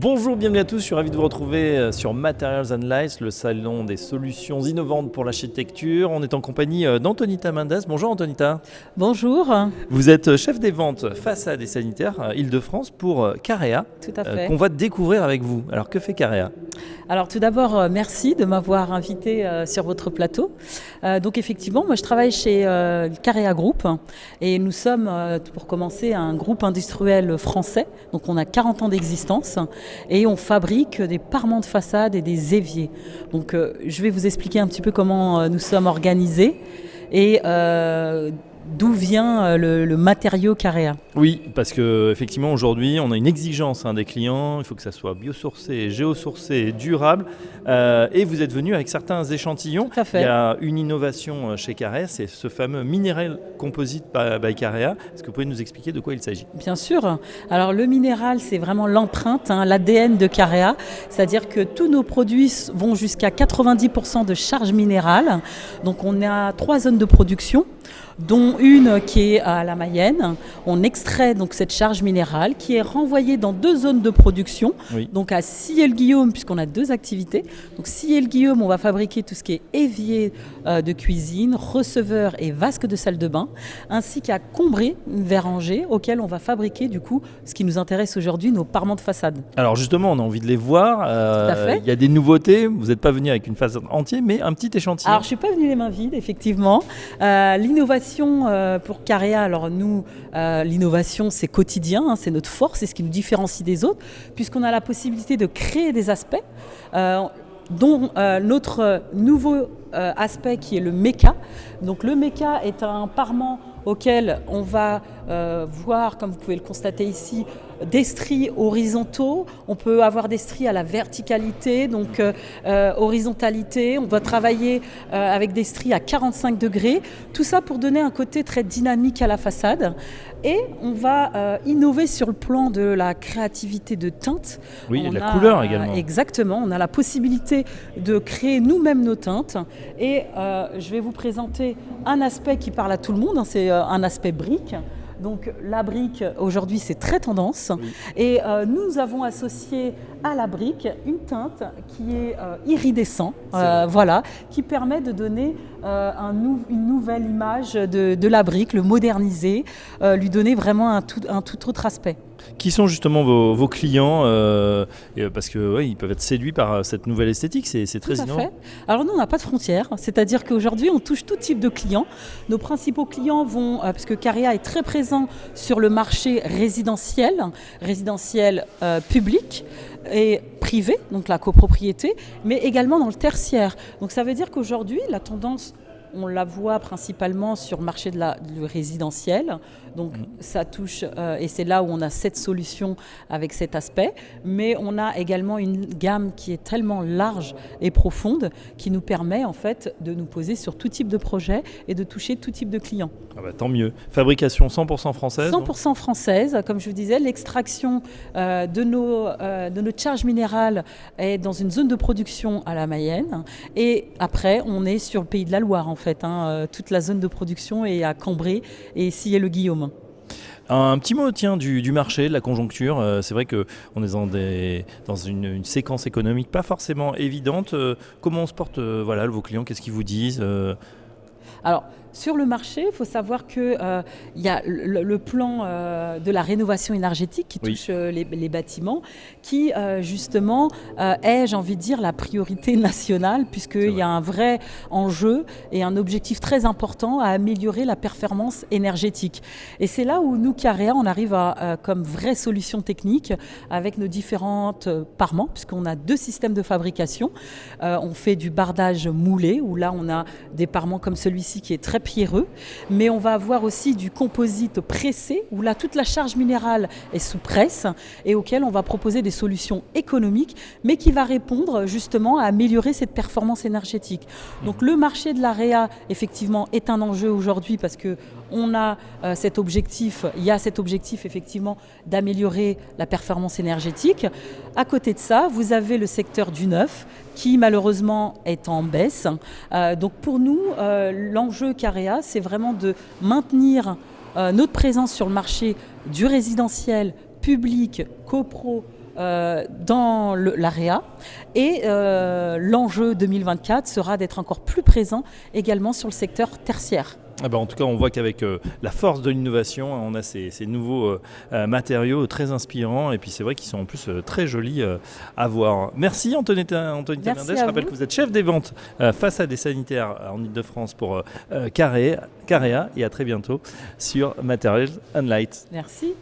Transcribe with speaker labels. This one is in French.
Speaker 1: Bonjour, bienvenue à tous, je suis ravi de vous retrouver sur Materials and Lights, le salon des solutions innovantes pour l'architecture. On est en compagnie d'Antonita Mendes. Bonjour Antonita.
Speaker 2: Bonjour.
Speaker 1: Vous êtes chef des ventes façades et sanitaires Île-de-France pour Carea,
Speaker 2: Tout à fait.
Speaker 1: qu'on va découvrir avec vous. Alors que fait Carea ?
Speaker 2: Alors tout d'abord, merci de m'avoir invité sur votre plateau. Donc effectivement, moi je travaille chez Carea Group et nous sommes, pour commencer, un groupe industriel français. Donc on a 40 ans d'existence et on fabrique des parements de façade et des éviers. Donc je vais vous expliquer un petit peu comment nous sommes organisés et d'où vient le matériau Carea.
Speaker 1: Oui, parce qu'effectivement aujourd'hui on a une exigence des clients, il faut que ça soit biosourcé, géosourcé, durable, et vous êtes venu avec certains échantillons.
Speaker 2: Tout à fait.
Speaker 1: Il y a une innovation chez Carea, c'est ce fameux minéral composite by Carea. Est-ce que vous pouvez nous expliquer de quoi il s'agit ?
Speaker 2: Bien sûr. Alors le minéral, c'est vraiment l'empreinte, l'ADN de Carea, c'est-à-dire que tous nos produits vont jusqu'à 90% de charge minérale. Donc on a 3 zones de production, dont une qui est à la Mayenne. On extrait donc cette charge minérale qui est renvoyée dans 2 zones de production,
Speaker 1: Oui.
Speaker 2: donc à Sillé-le-Guillaume, puisqu'on a 2 activités. Donc Sillé-le-Guillaume, on va fabriquer tout ce qui est évier de cuisine, receveur et vasque de salle de bain, ainsi qu'à Combré, vers Angers, auquel on va fabriquer du coup ce qui nous intéresse aujourd'hui, nos parements de façade.
Speaker 1: Alors justement, on a envie de les voir.
Speaker 2: à fait.
Speaker 1: Il y a des nouveautés. Vous n'êtes pas venu avec une façade entière, mais un petit échantillon.
Speaker 2: Alors, je ne suis pas venue les mains vides, effectivement. L'innovation pour Carea, alors nous, l'innovation, c'est quotidien, c'est notre force, c'est ce qui nous différencie des autres, puisqu'on a la possibilité de créer des aspects, dont notre nouveau aspect qui est le MECA. Donc, le MECA est un parement auquel on va voir, comme vous pouvez le constater ici, des stries horizontaux. On peut avoir des stries à la verticalité, donc horizontalité. On va travailler avec des stries à 45 degrés. Tout ça pour donner un côté très dynamique à la façade. Et on va innover sur le plan de la créativité de teinte.
Speaker 1: Oui, et
Speaker 2: On
Speaker 1: de la
Speaker 2: a,
Speaker 1: couleur également.
Speaker 2: Exactement, on a la possibilité de créer nous-mêmes nos teintes. Et je vais vous présenter un aspect qui parle à tout le monde, c'est un aspect brique. Donc la brique, aujourd'hui, c'est très tendance.
Speaker 1: Oui.
Speaker 2: Et nous avons associé à la brique une teinte qui est iridescent, voilà, qui permet de donner une nouvelle image de la brique, le moderniser, lui donner vraiment un tout autre aspect.
Speaker 1: Qui sont justement vos clients parce que ils peuvent être séduits par cette nouvelle esthétique, c'est très
Speaker 2: Tout à
Speaker 1: innovant.
Speaker 2: fait. Alors nous, on n'a pas de frontières, c'est-à-dire qu'aujourd'hui, on touche tout type de clients. Nos principaux clients vont, parce que Carea est très présent sur le marché résidentiel public et privé, donc la copropriété, mais également dans le tertiaire. Donc ça veut dire qu'aujourd'hui, la tendance, on la voit principalement sur le marché du résidentiel. Donc ça touche, et c'est là où on a cette solution avec cet aspect. Mais on a également une gamme qui est tellement large et profonde qui nous permet en fait de nous poser sur tout type de projet et de toucher tout type de clients.
Speaker 1: Ah bah, tant mieux. Fabrication 100% française.
Speaker 2: 100% française, comme je vous disais, l'extraction de notre charge minérale est dans une zone de production à la Mayenne. Et après, on est sur le pays de la Loire en fait. Toute la zone de production est à Cambrai et Sillé-le-Guillaume.
Speaker 1: Un petit mot du marché, de la conjoncture. C'est vrai qu'on est dans une séquence économique pas forcément évidente. Comment on se porte vos clients, qu'est-ce qu'ils vous disent
Speaker 2: Alors, sur le marché, il faut savoir qu'il y a le plan de la rénovation énergétique qui touche les bâtiments, qui justement est, j'ai envie de dire, la priorité nationale, puisqu'il y a un vrai enjeu et un objectif très important à améliorer la performance énergétique. Et c'est là où nous, Carea, on arrive comme vraie solution technique avec nos différentes parements, puisqu'on a 2 systèmes de fabrication. On fait du bardage moulé, où là on a des parements comme celui-ci qui est très pierreux, mais on va avoir aussi du composite pressé, où là toute la charge minérale est sous presse et auquel on va proposer des solutions économiques, mais qui va répondre justement à améliorer cette performance énergétique. Donc le marché de l'AREA, effectivement, est un enjeu aujourd'hui parce que on a cet objectif, il y a cet objectif effectivement d'améliorer la performance énergétique. À côté de ça, vous avez le secteur du neuf qui malheureusement est en baisse. Donc pour nous, l'enjeu Carea, c'est vraiment de maintenir notre présence sur le marché du résidentiel, public, copro, dans l'AREA. Et l'enjeu 2024 sera d'être encore plus présent également sur le secteur tertiaire.
Speaker 1: Ah bah en tout cas, on voit qu'avec la force de l'innovation, on a ces nouveaux matériaux très inspirants et puis c'est vrai qu'ils sont en plus très jolis à voir. Merci Antonetta Hernandez. Je rappelle que vous êtes chef des ventes façades et sanitaires en Ile-de-France pour Carea et à très bientôt sur Materials and Light.
Speaker 2: Merci.